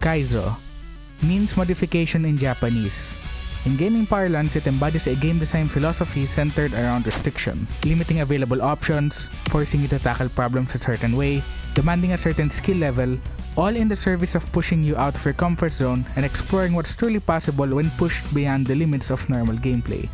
Kaizo means modification in Japanese. In gaming parlance, it embodies a game design philosophy centered around restriction, limiting available options, forcing you to tackle problems a certain way, demanding a certain skill level, all in the service of pushing you out of your comfort zone and exploring what's truly possible when pushed beyond the limits of normal gameplay.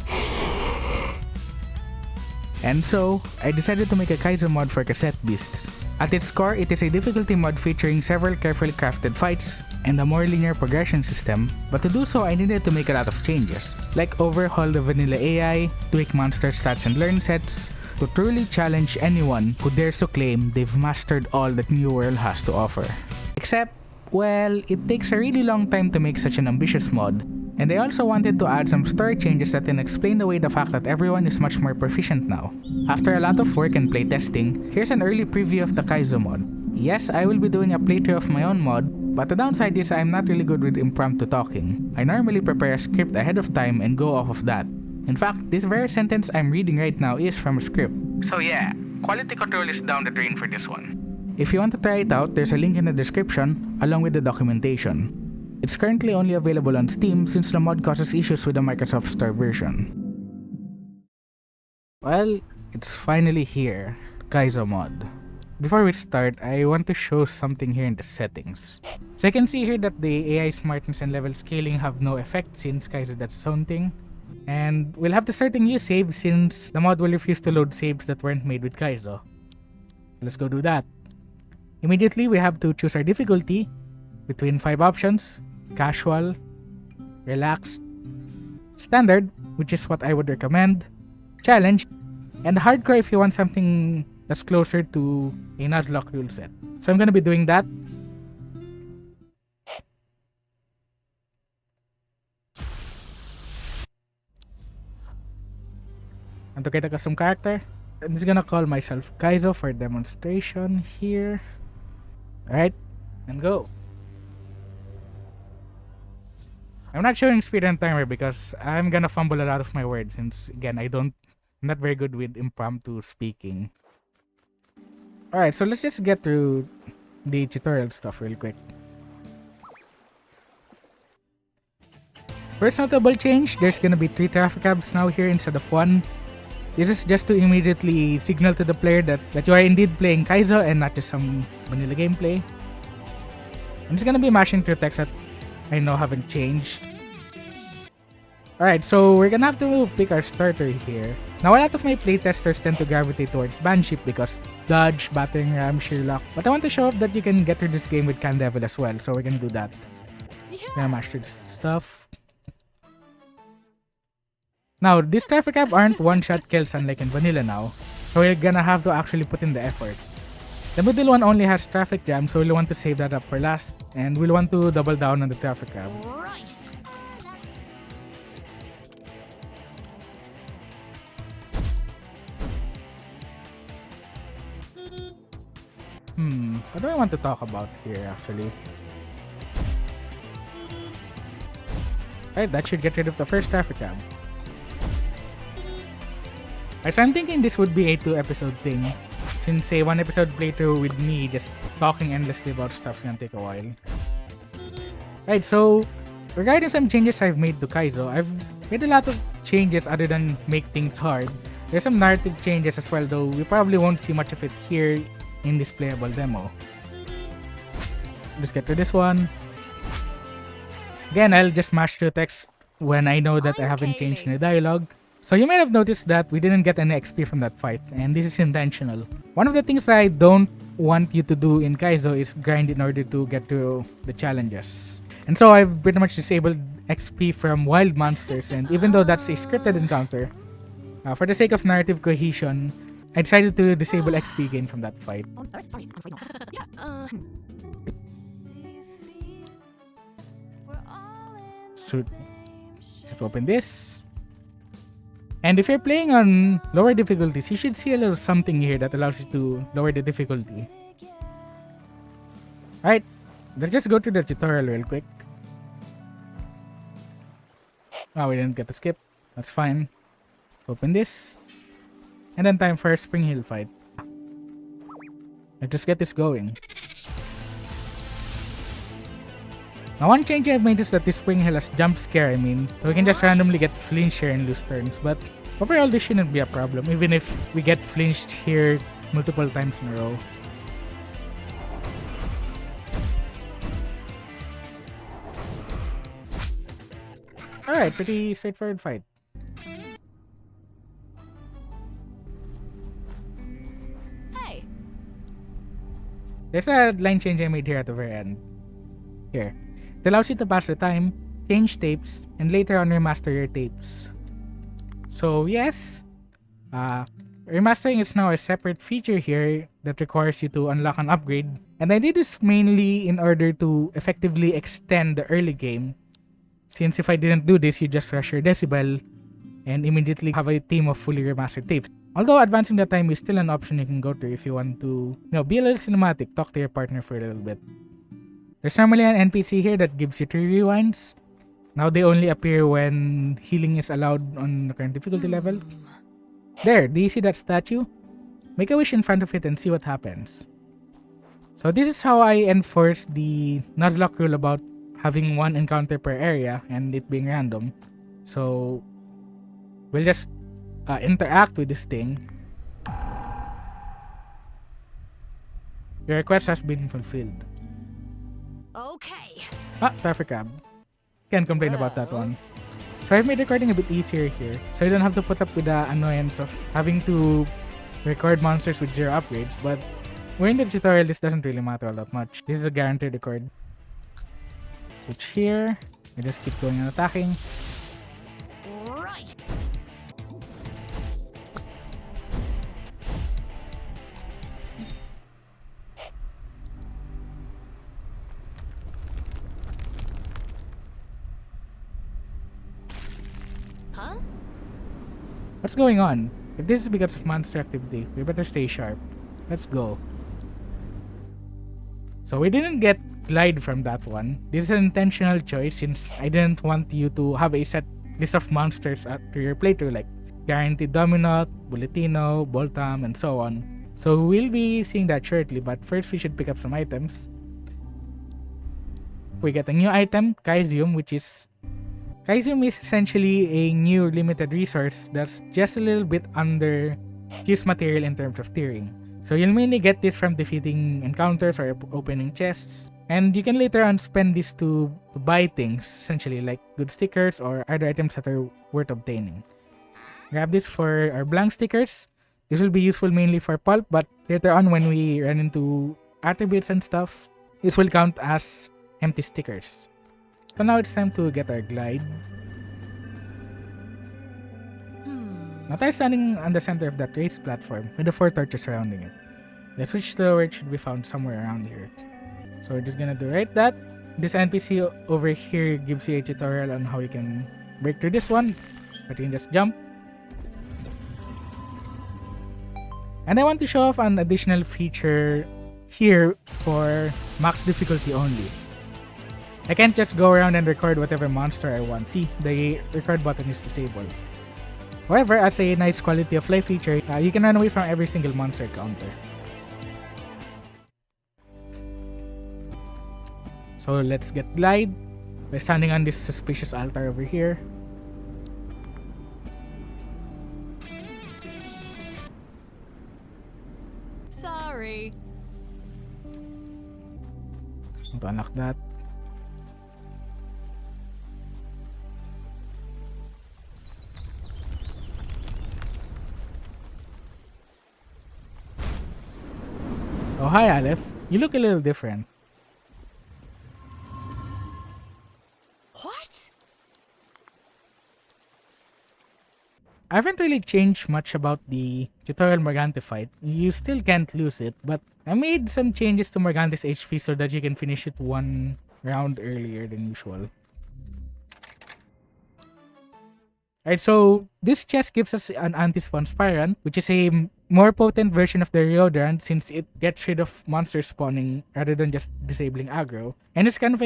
And so, I decided to make a Kaizo mod for Cassette Beasts. At its core, it is a difficulty mod featuring several carefully crafted fights and a more linear progression system, but to do so I needed to make a lot of changes, like overhaul the vanilla AI, tweak monster stats and learn sets, to truly challenge anyone who dares to claim they've mastered all that New World has to offer. Except, well, it takes a really long time to make such an ambitious mod, and I also wanted to add some story changes that can explain away the fact that everyone is much more proficient now. After a lot of work and playtesting, here's an early preview of the Kaizo mod. Yes, I will be doing a playthrough of my own mod, but the downside is I'm not really good with impromptu talking. I normally prepare a script ahead of time and go off of that. In fact, this very sentence I'm reading right now is from a script. So yeah, quality control is down the drain for this one. If you want to try it out, there's a link in the description along with the documentation. It's currently only available on Steam since the mod causes issues with the Microsoft Store version. Well, it's finally here, Kaizo mod. Before we start, I want to show something here in the settings. So I can see here that the AI smartness and level scaling have no effect since Kaizo does its own thing. And we'll have to start a new save since the mod will refuse to load saves that weren't made with Kaizo. Let's go do that. Immediately, we have to choose our difficulty between 5 options: casual, relaxed, standard, which is what I would recommend, challenge, and hardcore if you want something that's closer to a Nuzlocke rule set. So I'm gonna be doing that. And to get a custom character, I'm just gonna call myself Kaizo for demonstration here. Alright, and go. I'm not showing speed and timer because I'm gonna fumble a lot of my words since, again, I'm not very good with impromptu speaking. Alright, so let's just get through the tutorial stuff real quick. First notable change, there's gonna be 3 traffic cabs now here instead of 1. This is just to immediately signal to the player that you are indeed playing Kaizo and not just some vanilla gameplay. I'm just gonna be mashing through text that I know haven't changed. Alright, so we're gonna have to pick our starter here. Now, a lot of my playtesters tend to gravitate towards Banship because dodge, battering ram, Sherlock. But I want to show off that you can get through this game with Can Devil as well, so we're gonna do that. Gonna mash through this stuff. Now, these traffic cab aren't one-shot kills unlike in vanilla now, so we're gonna have to actually put in the effort. The middle one only has traffic jam, so we'll want to save that up for last, and we'll want to double down on the traffic cab. What do I want to talk about here actually? Alright, that should get rid of the first traffic cab. Alright, so I'm thinking this would be a 2-episode thing, since a 1-episode playthrough with me just talking endlessly about stuff is gonna take a while. Right, so regarding some changes I've made to Kaizo, I've made a lot of changes other than make things hard. There's some narrative changes as well, though we probably won't see much of it here in this playable demo. Let's get to this one. Again, I'll just mash through text when I know that I haven't changed any dialogue. So you might have noticed that we didn't get any XP from that fight, and this is intentional. One of the things I don't want you to do in Kaizo is grind in order to get through the challenges. And so I've pretty much disabled XP from wild monsters, and even though that's a scripted encounter, for the sake of narrative cohesion, I decided to disable XP gain from that fight. So, let's open this. And if you're playing on lower difficulties, you should see a little something here that allows you to lower the difficulty. Alright, let's just go through the tutorial real quick. Oh, we didn't get to skip. That's fine. Open this. And then time for a Spring Hill fight. Let's just get this going. Now, one change I've made is that this Spring Hill has jump scare, so we can just randomly get flinched here and lose turns, but overall this shouldn't be a problem, even if we get flinched here multiple times in a row. Alright, pretty straightforward fight. Hey. There's a line change I made here at the very end. Here. It allows you to pass the time, change tapes, and later on remaster your tapes. So yes, remastering is now a separate feature here that requires you to unlock an upgrade. And I did this mainly in order to effectively extend the early game. Since if I didn't do this, you just rush your decibel and immediately have a team of fully remastered tapes. Although advancing the time is still an option you can go to if you want to, be a little cinematic, talk to your partner for a little bit. There's normally an NPC here that gives you 3 rewinds. Now they only appear when healing is allowed on the current difficulty level. There, do you see that statue? Make a wish in front of it and see what happens. So this is how I enforce the Nuzlocke rule about having one encounter per area and it being random. So we'll just interact with this thing. Your request has been fulfilled. Okay. Traffic cab. Can't complain about that one. So I've made recording a bit easier here, so you don't have to put up with the annoyance of having to record monsters with 0 upgrades, but we're in the tutorial, this doesn't really matter all that much. This is a guaranteed record. Switch here, we just keep going and attacking. Right. Huh? What's going on? If this is because of monster activity, we better stay sharp. Let's go. So we didn't get glide from that one. This is an intentional choice since I didn't want you to have a set list of monsters to your playthrough like Guaranteed Dominant, Bulletino, Boltam, and so on. So we'll be seeing that shortly, but first we should pick up some items. We get a new item, Kaizo, which is... Kaizo is essentially a new limited resource that's just a little bit under use material in terms of tiering. So you'll mainly get this from defeating encounters or opening chests. And you can later on spend this to buy things, essentially like good stickers or other items that are worth obtaining. Grab this for our blank stickers. This will be useful mainly for pulp, but later on when we run into attributes and stuff, this will count as empty stickers. So now it's time to get our glide. Now tayo standing on the center of that raised platform with the 4 torches surrounding it. The switch to where it should be found somewhere around here. So we're just gonna do right that. This NPC over here gives you a tutorial on how you can break through this one. But you can just jump. And I want to show off an additional feature here for max difficulty only. I can't just go around and record whatever monster I want. See, the record button is disabled. However, as a nice quality of life feature, you can run away from every single monster counter. So let's get glide. We're standing on this suspicious altar over here. Sorry. To unlock that. Oh, hi Aleph. You look a little different. What? I haven't really changed much about the tutorial Morgante fight. You still can't lose it, but I made some changes to Morgante's HP so that you can finish it 1 round earlier than usual. Alright, so this chest gives us an anti-spawn Spirant, which is a more potent version of the Reodorant since it gets rid of monsters spawning rather than just disabling aggro. And it's kind of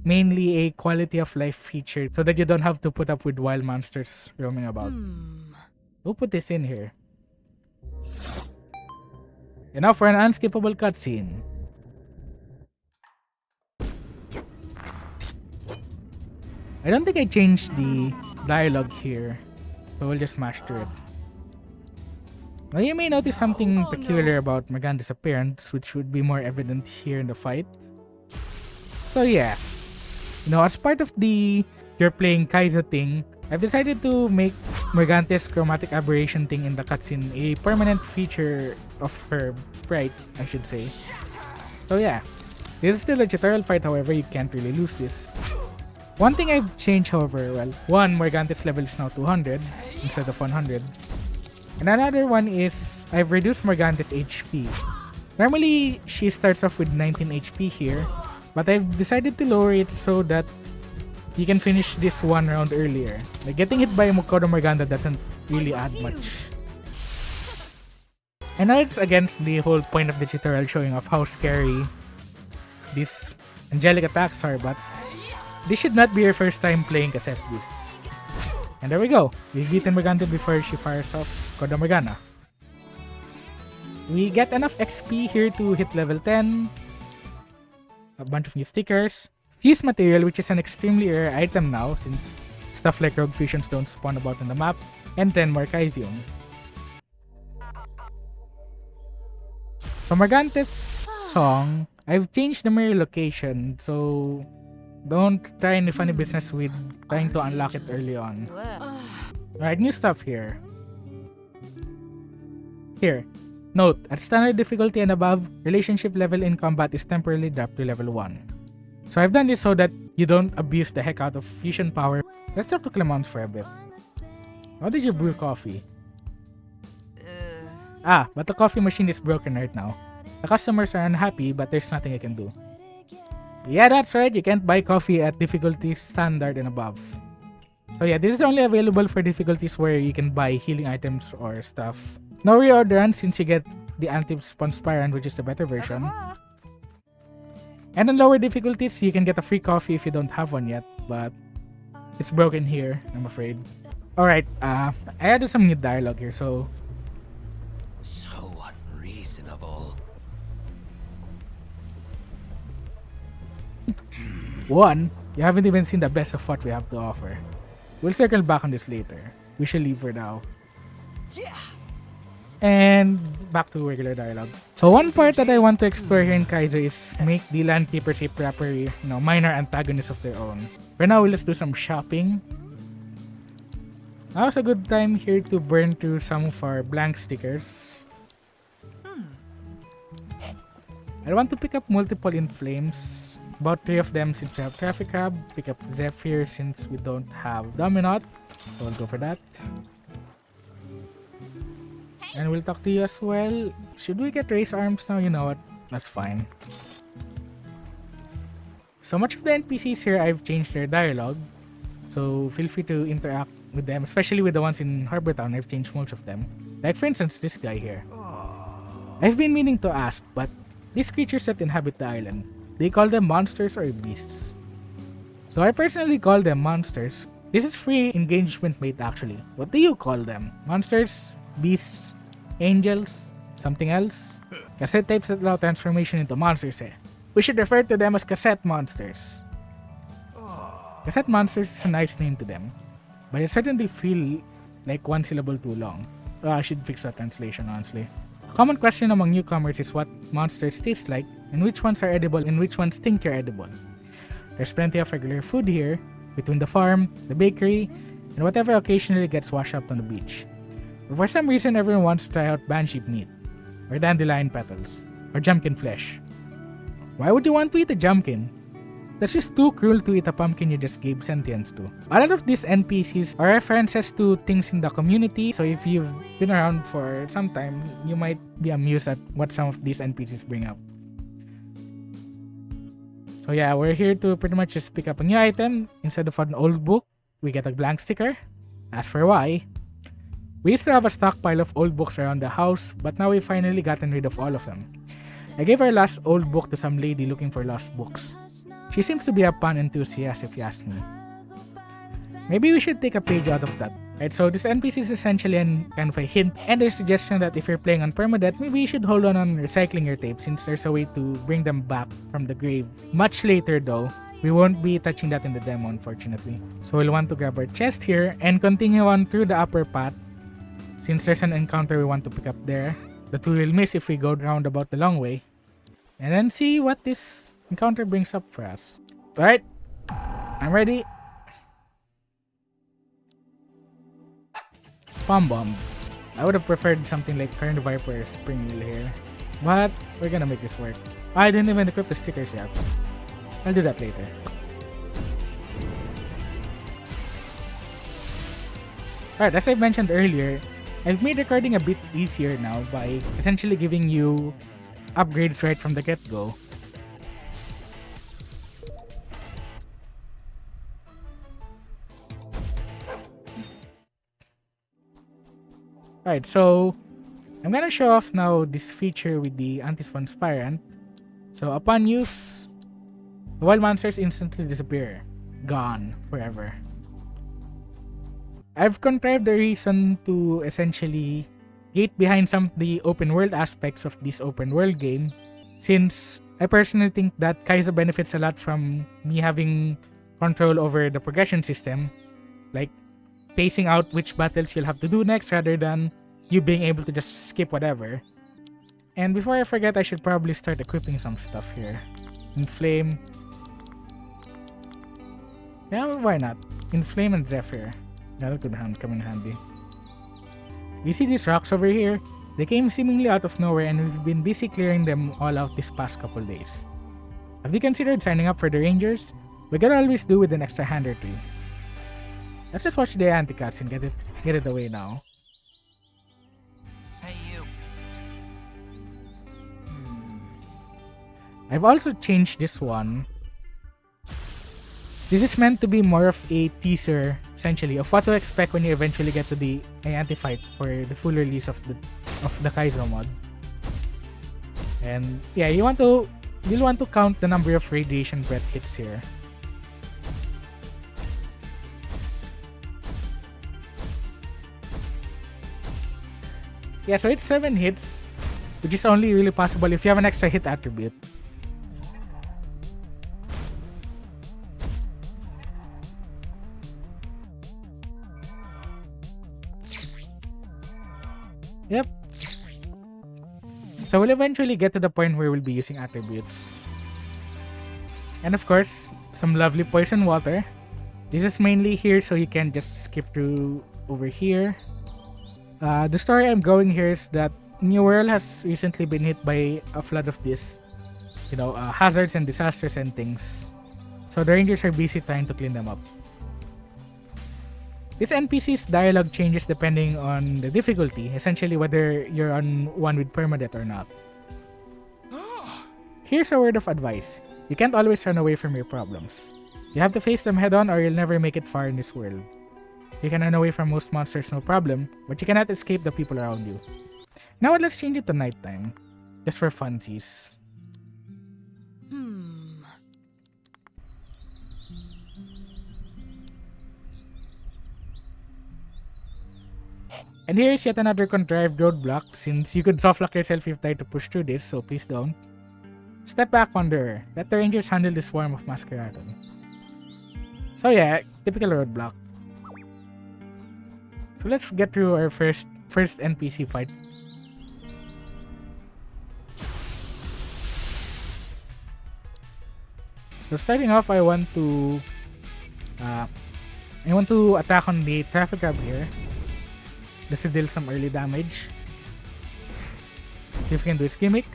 mainly a quality of life feature so that you don't have to put up with wild monsters roaming about. We'll put this in here. And now for an unskippable cutscene. I don't think I changed the dialogue here, so we'll just smash through it. Now you may notice something peculiar about Morgante's appearance, which would be more evident here in the fight. So yeah, as part of the you're playing Kaizo thing, I've decided to make Morgante's chromatic aberration thing in the cutscene a permanent feature of her sprite, I should say. So yeah, this is still a tutorial fight, however, you can't really lose this. One thing I've changed, however, one, Morgante's level is now 200 instead of 100. And another one is, I've reduced Morgante's HP. Normally, she starts off with 19 HP here, but I've decided to lower it so that you can finish this one round earlier. Like, getting hit by Mukodo Morgante doesn't really add much. I know it's against the whole point of the tutorial showing off how scary these angelic attacks are, but this should not be your first time playing Cassette Beasts. And there we go. We've beaten Morgante before she fires off Kodo Morgana. We get enough XP here to hit level 10. A bunch of new stickers. Fuse material, which is an extremely rare item now since stuff like rogue fusions don't spawn about on the map. And 10 more Kaizo. So Morgante's song, I've changed the mirror location, so don't try any funny business with trying to unlock it early on. Alright, new stuff here. Here, note, at standard difficulty and above, relationship level in combat is temporarily dropped to level 1. So I've done this so that you don't abuse the heck out of fusion power. Let's talk to Clemence for a bit. How did you brew coffee? But the coffee machine is broken right now. The customers are unhappy, but there's nothing I can do. Yeah, that's right, you can't buy coffee at difficulty standard and above. So yeah, this is only available for difficulties where you can buy healing items or stuff. No reorder run since you get the anti-sponspirant, which is the better version. And on lower difficulties, you can get a free coffee if you don't have one yet, but it's broken here, I'm afraid. Alright, I added some new dialogue here, so... So unreasonable. One, you haven't even seen the best of what we have to offer. We'll circle back on this later. We shall leave for now. Yeah. And back to regular dialogue. So one part that I want to explore here in Kaizo is make the land keepers a proper, minor antagonists of their own. For now, let's do some shopping. Now's a good time here to burn through some of our blank stickers. I want to pick up multiple in flames. About 3 of them since we have Traffic Crab. Pick up Zephyr since we don't have Dominot. So we'll go for that. And we'll talk to you as well. Should we get race arms now? You know what? That's fine. So much of the NPCs here, I've changed their dialogue. So feel free to interact with them, especially with the ones in Harbor Town. I've changed most of them. Like for instance, this guy here. I've been meaning to ask, but these creatures that inhabit the island, they call them monsters or beasts? So I personally call them monsters. This is free engagement mate actually. What do you call them? Monsters? Beasts? Angels? Something else? Cassette types that allow transformation into monsters eh. We should refer to them as cassette monsters. Cassette monsters is a nice name to them, but it certainly feel like one syllable too long. I should fix that translation honestly. A common question among newcomers is what monsters taste like, and which ones are edible and which ones think you're edible. There's plenty of regular food here, between the farm, the bakery, and whatever occasionally gets washed up on the beach. But for some reason everyone wants to try out bansheep meat, or dandelion petals, or jumpkin flesh. Why would you want to eat a jumpkin? That's just too cruel to eat a pumpkin you just gave sentience to. A lot of these NPCs are references to things in the community, so if you've been around for some time, you might be amused at what some of these NPCs bring up. So yeah, we're here to pretty much just pick up a new item. Instead of an old book, we get a blank sticker. As for why, we used to have a stockpile of old books around the house, but now we've finally gotten rid of all of them. I gave our last old book to some lady looking for lost books. She seems to be a pun enthusiast if you ask me. Maybe we should take a page out of that. Right, so this NPC is essentially kind of a hint and a suggestion that if you're playing on permadeath, maybe you should hold on recycling your tapes since there's a way to bring them back from the grave. Much later though, we won't be touching that in the demo, unfortunately. So we'll want to grab our chest here and continue on through the upper path, since there's an encounter we want to pick up there that we will miss if we go round about the long way, and then see what this encounter brings up for us. Alright, I'm ready. Bomb Bomb. I would have preferred something like Current Viper or Spring Wheel here, but we're gonna make this work. I didn't even equip the stickers yet. I'll do that later. Alright, as I mentioned earlier, I've made recording a bit easier now by essentially giving you upgrades right from the get-go. Alright, so I'm gonna show off now this feature with the Anti-Spawn Spirant. So upon use, the wild monsters instantly disappear. Gone forever. I've contrived a reason to essentially gate behind some of the open world aspects of this open world game, since I personally think that Kaizo benefits a lot from me having control over the progression system, like pacing out which battles you'll have to do next rather than you being able to just skip whatever. And before I forget, I should probably start equipping some stuff here. Inflame. Yeah, why not? Inflame and Zephyr. That could come in handy. You see these rocks over here? They came seemingly out of nowhere and we've been busy clearing them all out this past couple days. Have you considered signing up for the Rangers? We can always do with an extra hand or two. Let's just watch the anti-cuts and get it away now. Hey, you. I've also changed this one. This is meant to be more of a teaser, essentially, of what to expect when you eventually get to the anti-fight for the full release of the Kaizo mod. And yeah, you'll want to count the number of radiation breath hits here. Yeah, so it's 7 hits, which is only really possible if you have an extra hit attribute. Yep. So we'll eventually get to the point where we'll be using attributes. And of course, some lovely poison water. This is mainly here so you can just skip through over here. The story I'm going here is that New World has recently been hit by a flood of this, hazards and disasters and things. So the Rangers are busy trying to clean them up. This NPC's dialogue changes depending on the difficulty, essentially whether you're on one with permadeath or not. Here's a word of advice. You can't always run away from your problems. You have to face them head on or you'll never make it far in this world. You can run away from most monsters, no problem, but you cannot escape the people around you. Now let's change it to nighttime, just for funsies. And here is yet another contrived roadblock, since you could softlock yourself if you try to push through this, so please don't. Step back, Wanderer. Let the Rangers handle this swarm of Masqueradon. So yeah, typical roadblock. So let's get through our first NPC fight. So starting off, I want to attack on the traffic grab here, just to deal some early damage. See if we can do its gimmick.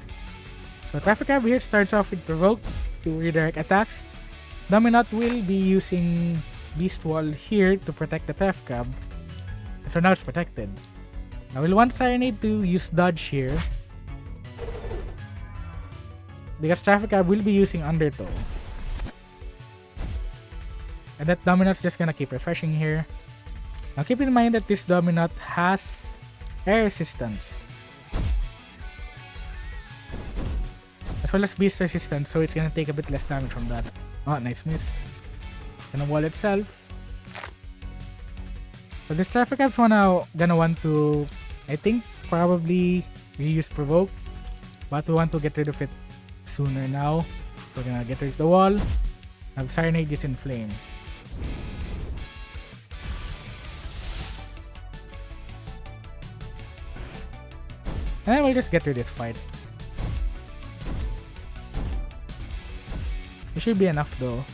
So traffic grab here starts off with provoke to redirect attacks. Dominant will be using Beast Wall here to protect the traffic grab. So now it's protected. Now we'll want Serenade to use dodge here, because traffic grab will be using Undertow. And that Dominant's just gonna keep refreshing here. Now keep in mind that this Dominant has air resistance, as well as beast resistance, so it's gonna take a bit less damage from that. Oh, nice miss. Gonna wall itself. So this traffic grab's gonna want to, I think, probably reuse provoke, but we want to get rid of it sooner now. So we're gonna get rid of the wall. Have Serenade is in flame. And then we'll just get through this fight. It should be enough though.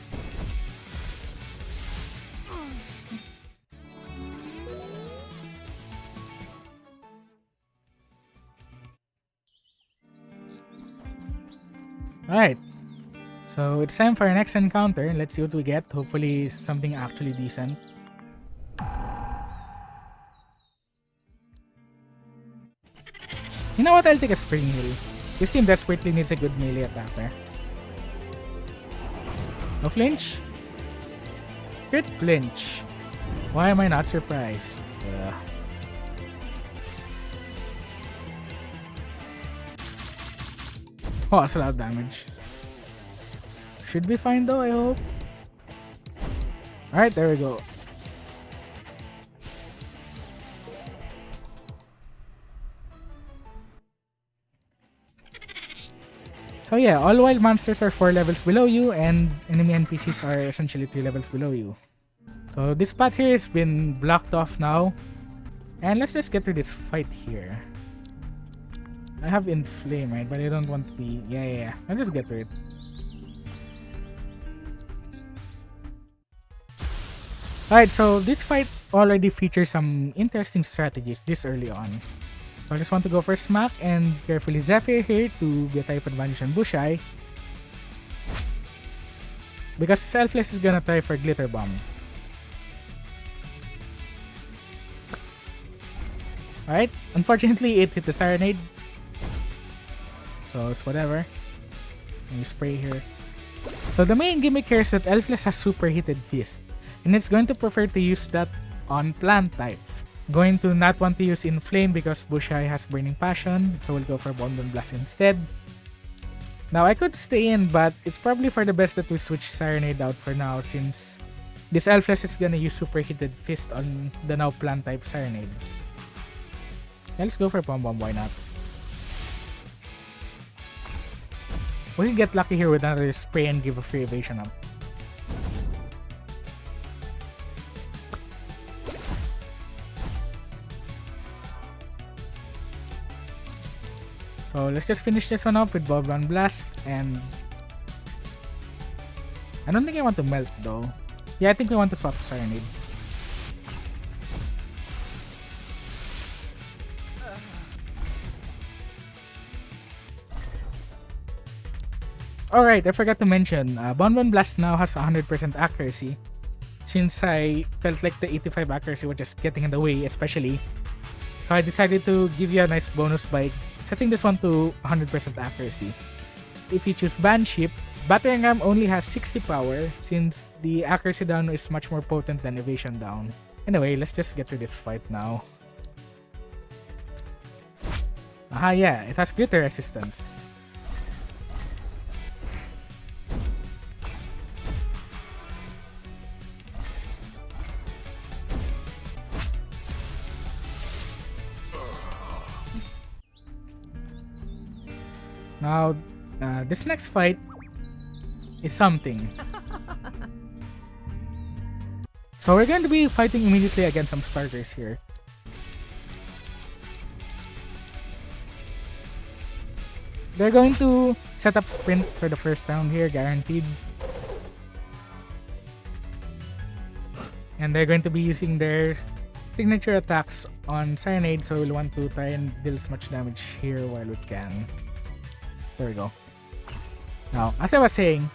Alright. So it's time for our next encounter. Let's see what we get. Hopefully something actually decent. You know what? I'll take a Spring Heal. This team desperately needs a good melee attacker. No flinch? Crit flinch. Why am I not surprised? Oh, that's a lot of damage. Should be fine though, I hope. Alright, there we go. So yeah, all wild monsters are 4 levels below you and enemy NPCs are essentially 3 levels below you. So this path here has been blocked off now. And let's just get to this fight here. I have Inflame, right? But I don't want to be... Yeah. I'll just get to it. Alright, so this fight already features some interesting strategies this early on. So I just want to go for Smack and carefully Zephyr here to get type advantage on Bushai. Because Selfless is gonna try for Glitter Bomb. Alright, unfortunately it hit the Serenade. So it's whatever. And you spray here. So the main gimmick here is that Elfless has super heated Fist. And it's going to prefer to use that on plant types. Going to not want to use Inflame because Bushai has Burning Passion. So we'll go for Bonbon Blast instead. Now I could stay in, but it's probably for the best that we switch Serenade out for now since this Elfless is gonna use super heated Fist on the now plant type Serenade. Let's go for Bomb Bomb, why not? We can get lucky here with another spray and give a free evasion up. So let's just finish this one up with Bonbon Blast and... I don't think I want to melt though. Yeah, I think we want to swap Serenade. Alright, I forgot to mention, Bonbon Blast now has 100% accuracy. Since I felt like the 85 accuracy was just getting in the way, especially. So I decided to give you a nice bonus by setting this one to 100% accuracy. If you choose Banship, Battering Ram only has 60 power since the accuracy down is much more potent than evasion down. Anyway, let's just get to this fight now. Aha, yeah, it has glitter resistance. Now, this next fight is something. So we're going to be fighting immediately against some starters here. They're going to set up Sprint for the first round here, guaranteed. And they're going to be using their signature attacks on Serenade, so we'll want to try and deal as much damage here while we can. There we go. Now, as I was saying,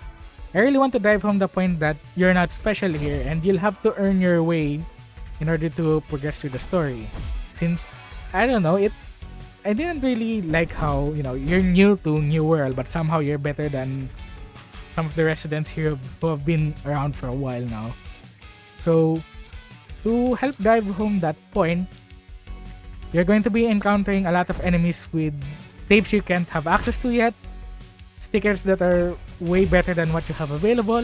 I really want to drive home the point that you're not special here and you'll have to earn your way in order to progress through the story. Since, I don't know, I didn't really like how, you know, you're new to New World but somehow you're better than some of the residents here who have been around for a while now. So, to help drive home that point, you're going to be encountering a lot of enemies with tapes you can't have access to yet, stickers that are way better than what you have available,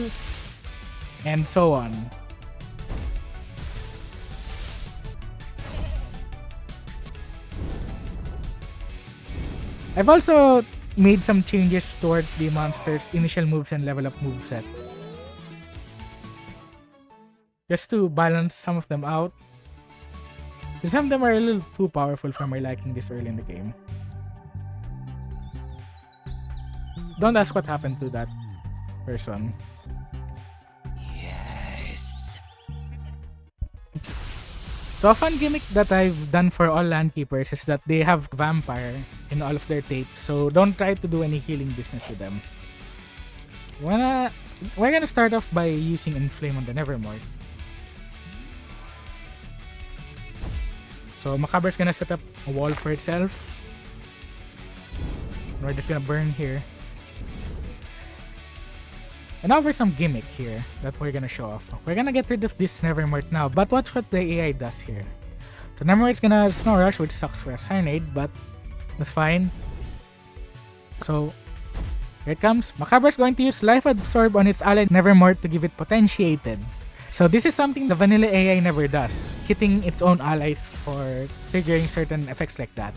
and so on. I've also made some changes towards the monster's initial moves and level up moveset. just to balance some of them out. Some of them are a little too powerful for my liking this early in the game. Don't ask what happened to that person. Yes. So a fun gimmick that I've done for all land keepers is that they have vampire in all of their tapes. So don't try to do any healing business with them. We're gonna start off by using Inflame on the Nevermore. So Macabra's gonna set up a wall for itself. We're just gonna burn here. And now for some gimmick here that we're gonna show off. We're gonna get rid of this Nevermort now, but watch what the AI does here. So Nevermort's gonna Snow Rush, which sucks for a Cyanide, but that's fine. So here it comes. Macabra's going to use Life Absorb on its ally Nevermort to give it Potentiated. So this is something the vanilla AI never does, hitting its own allies for triggering certain effects like that.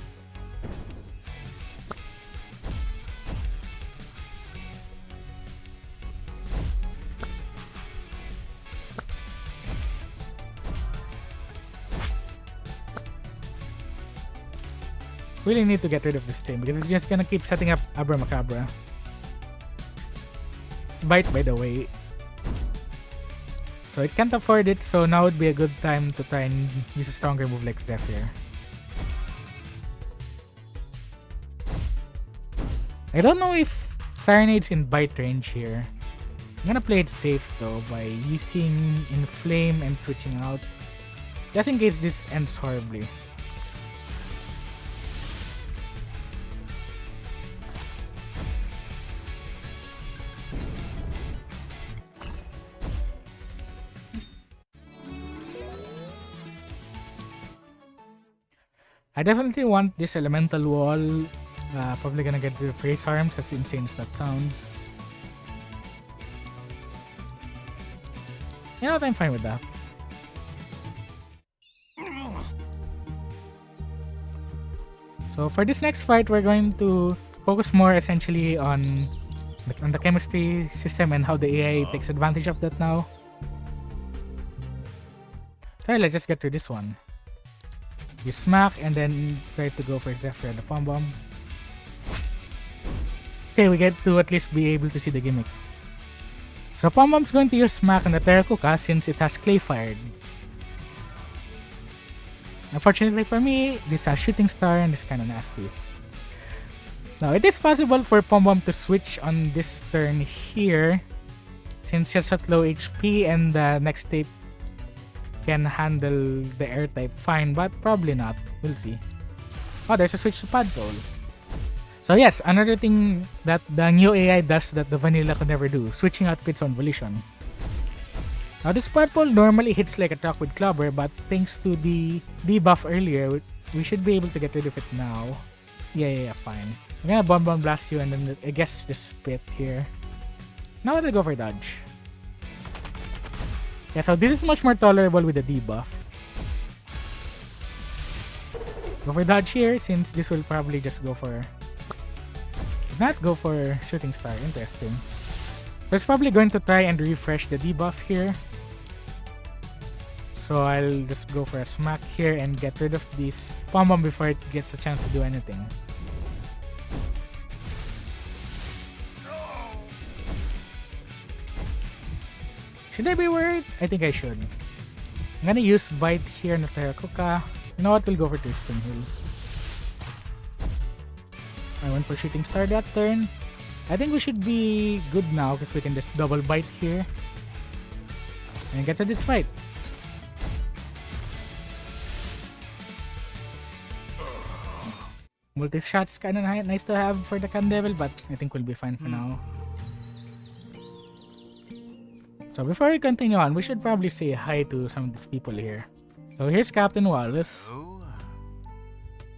Really need to get rid of this thing because it's just gonna keep setting up Abracadabra. Bite, by the way. So it can't afford it, so now would be a good time to try and use a stronger move like Zephyr. I don't know if Cyanide in bite range here. I'm gonna play it safe though by using Inflame and switching out. Just in case this ends horribly. I definitely want this elemental wall. Probably gonna get rid of Race Arms, as insane as that sounds. You know what, I'm fine with that. So for this next fight, we're going to focus more essentially on the chemistry system and how the AI takes advantage of that now. So let's just get through this one. You smack and then try to go for Zephyr and the Pom Bomb. Okay, we get to at least be able to see the gimmick. So Pom Bomb's going to use smack on the Terracotta since it has Clay Fired. Unfortunately for me, this has Shooting Star and it's kinda nasty. Now it is possible for Pom Bomb to switch on this turn here since it's at low HP and the next tape can handle the air type fine, but probably not. We'll see. Oh, there's a switch to Padpole. So yes, another thing that the new AI does that the vanilla could never do, switching out of its own volition. Now this Padpole normally hits like a truck with Clubber, but thanks to the debuff earlier, we should be able to get rid of it now. Yeah, fine. I'm gonna Bomb Blast you and then I guess just spit here. Now I'll go for dodge. Yeah, so this is much more tolerable with the debuff. Go for dodge here since this will probably just go for... not go for Shooting Star. Interesting. So it's probably going to try and refresh the debuff here. So I'll just go for a smack here and get rid of this Pom Bomb before it gets a chance to do anything. Should I be worried? I think I should. I'm gonna use Bite here on the Terracotta. You know what? We'll go for Twisting Hill. I went for Shooting Star that turn. I think we should be good now because we can just double Bite here. And get to this fight. Multi-shot's kinda nice to have for the Candevil, but I think we'll be fine for now. So before we continue on, we should probably say hi to some of these people here. So here's Captain Wallace. Oh,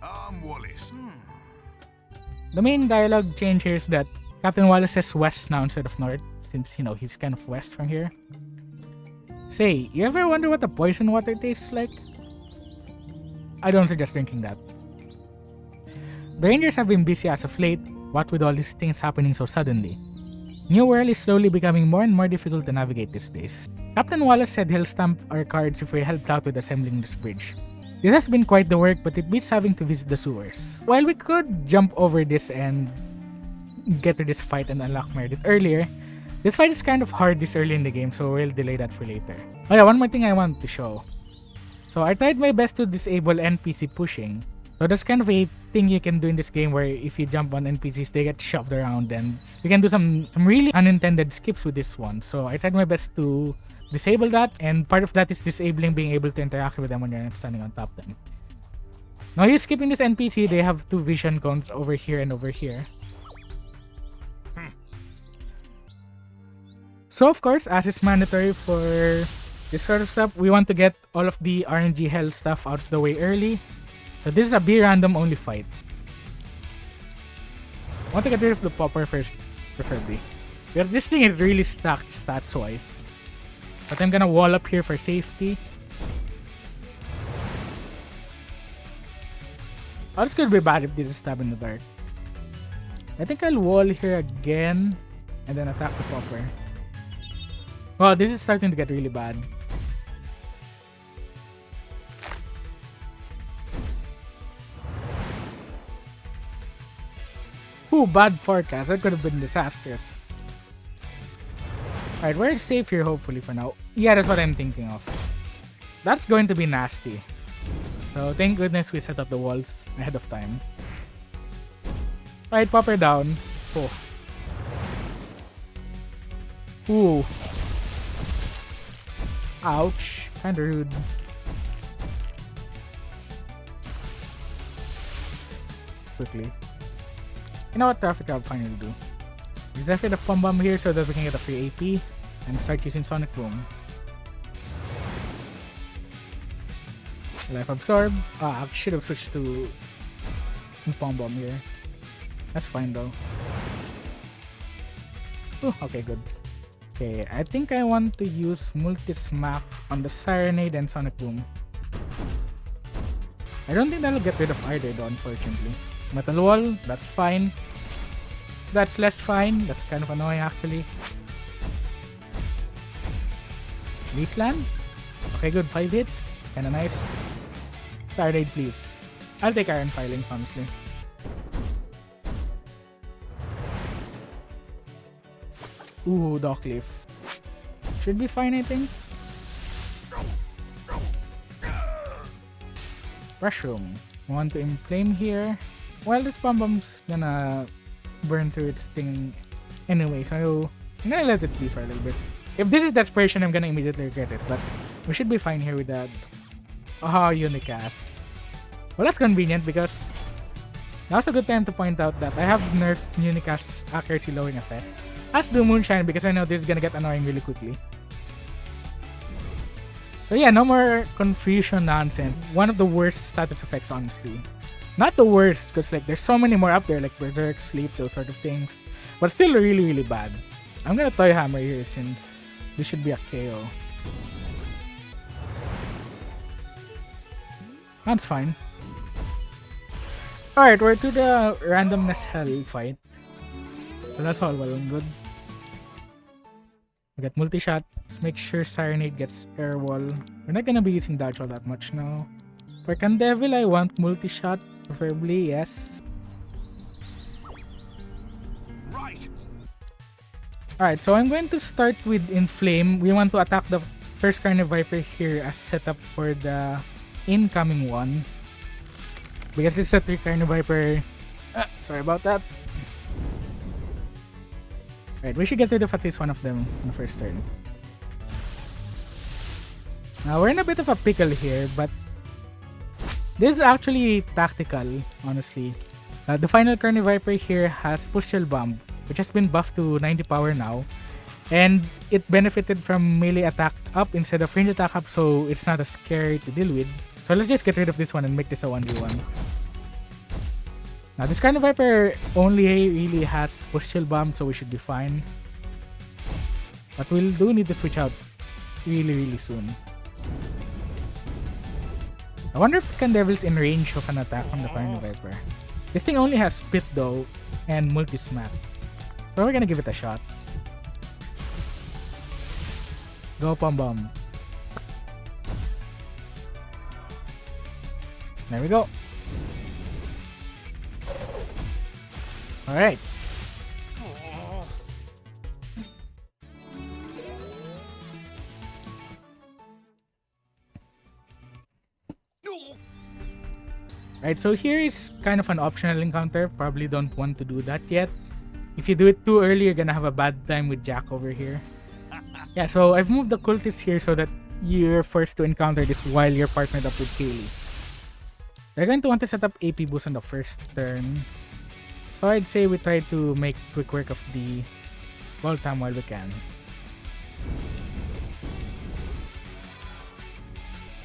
I'm Wallace. The main dialogue change here is that Captain Wallace says west now instead of north, since, you know, he's kind of west from here. Say, you ever wonder what the poison water tastes like? I don't suggest drinking that. The Rangers have been busy as of late, what with all these things happening so suddenly. New World is slowly becoming more and more difficult to navigate these days. Captain Wallace said he'll stamp our cards if we helped out with assembling this bridge. This has been quite the work, but it beats having to visit the sewers. While we could jump over this and get to this fight and unlock Meredith earlier, this fight is kind of hard this early in the game, so we'll delay that for later. Oh yeah, one more thing I want to show. So I tried my best to disable NPC pushing. So that's kind of a thing you can do in this game where if you jump on NPCs, they get shoved around and you can do some really unintended skips with this one. So I tried my best to disable that, and part of that is disabling being able to interact with them when you're not standing on top of them. Now you're skipping this NPC, they have two vision cones over here and over here. So of course, as is mandatory for this sort of stuff, we want to get all of the RNG hell stuff out of the way early. So this is a be random only fight. I want to get rid of the popper first, preferably. Because this thing is really stacked stats wise. But I'm gonna wall up here for safety. Oh, this could be bad if this is stab in the dark. I think I'll wall here again and then attack the popper. Wow, this is starting to get really bad. Ooh, bad forecast. That could have been disastrous. Alright, we're safe here hopefully for now. Yeah, that's what I'm thinking of. That's going to be nasty. So thank goodness we set up the walls ahead of time. Alright, popper down. Oh. Ooh. Ouch. Kinda rude. Quickly. You know what traffic I'll finally do? Exactly the pump bomb here so that we can get a free AP and start using Sonic Boom. Life Absorb. I should have switched to pump bomb here. That's fine though. Ooh, okay, good. Okay, I think I want to use multi-smack on the Serenade and Sonic Boom. I don't think that'll get rid of either though, unfortunately. Metal Wall, that's fine. That's less fine. That's kind of annoying actually. Wasteland? Okay, good. 5 hits. Kinda nice. Serenade, please. I'll take Iron Filings, honestly. Ooh, Dockleaf. Should be fine, I think. Rushroom. Want to inflame here. Well, this bomb bomb's gonna burn through its thing anyway, so I'm gonna let it be for a little bit. If this is desperation, I'm gonna immediately regret it, but we should be fine here with that. Oh, Unicast. Well, that's convenient because now's a good time to point out that I have nerfed Unicast's accuracy lowering effect. As do Moonshine because I know this is gonna get annoying really quickly. So yeah, no more confusion nonsense. One of the worst status effects, honestly. Not the worst, because like there's so many more up there, like Berserk, Sleep, those sort of things. But still really, really bad. I'm gonna Toy Hammer here since this should be a KO. That's fine. Alright, we're to the randomness hell fight. So that's all well and good. We got multi-shot. Let's make sure Serenade gets air wall. We're not gonna be using dodge all that much now. For Candevil, I want multi-shot, preferably, yes. Right. Alright, so I'm going to start with Inflame. We want to attack the first Carniv Viper here as setup for the incoming one. Because it's a 3 Carniv Viper. Sorry about that. Alright, we should get rid of at least one of them in the first turn. Now, we're in a bit of a pickle here, but this is actually tactical, honestly. The final Carniv Viper here has Push Chill Bomb, which has been buffed to 90 power now. And it benefited from melee attack up instead of range attack up, so it's not as scary to deal with. So let's just get rid of this one and make this a 1v1. Now this Carniv Viper only really has Push Chill Bomb, so we should be fine. But we'll do need to switch out really soon. I wonder if Candevil's in range of an attack from the Carniv Viper. This thing only has Spit though, and multi-smack. So we're gonna give it a shot. Go Pom Bomb. There we go. Alright. Right, so here is kind of an optional encounter. Probably don't want to do that yet. If you do it too early, you're gonna have a bad time with Jack over here. Yeah, so I've moved the cultists here so that you're forced to encounter this while you're partnered up with Kaylee. They're going to want to set up AP boost on the first turn. So I'd say we try to make quick work of the ball time while we can.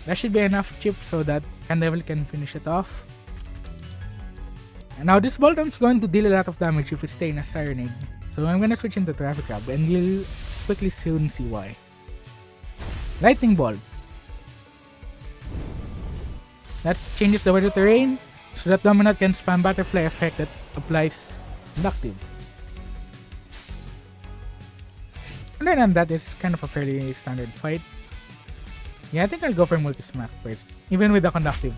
That should be enough chip so that Candevil can finish it off. And now this ball time is going to deal a lot of damage if we stay in a Serenade. So I'm gonna switch into Traffic Crab and you'll quickly soon see why. Lightning Ball. That changes the weather terrain so that Dominant can spam Butterfly effect that applies Conductive. Other than that, it's kind of a fairly standard fight. Yeah, I think I'll go for Multi-Smack first, even with the Conductive.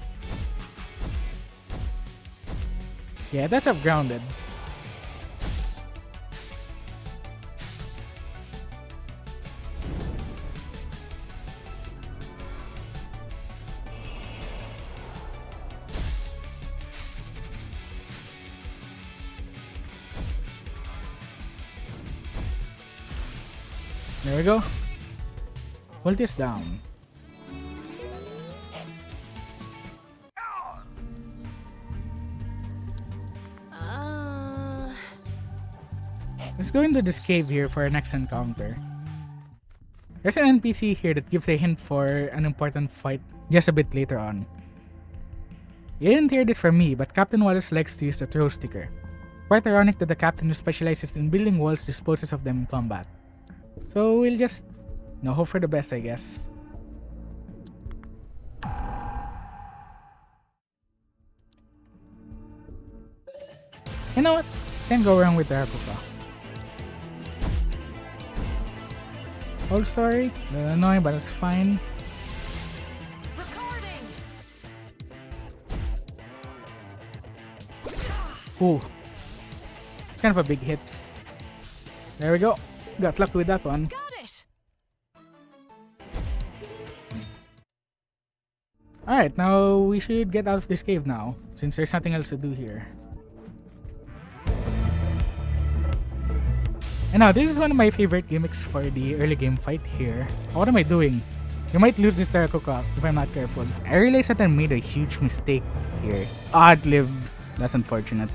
Yeah, that's up grounded. There we go. Ult is down. Let's go into this cave here for our next encounter. There's an NPC here that gives a hint for an important fight just a bit later on. You didn't hear this from me, but Captain Wallace likes to use the throw sticker. Quite ironic that the captain who specializes in building walls disposes of them in combat. So we'll just hope for the best, I guess. You know what? Can't go wrong with the Hakuka. Old story, a little annoying, but it's fine. Recording. Ooh. It's kind of a big hit. There we go. Got lucky with that one. Got it. Alright, now we should get out of this cave now, since there's nothing else to do here. And now, this is one of my favorite gimmicks for the early game fight here. What am I doing? You might lose this Terracotta if I'm not careful. I realized that I made a huge mistake here. Odd-lived. That's unfortunate.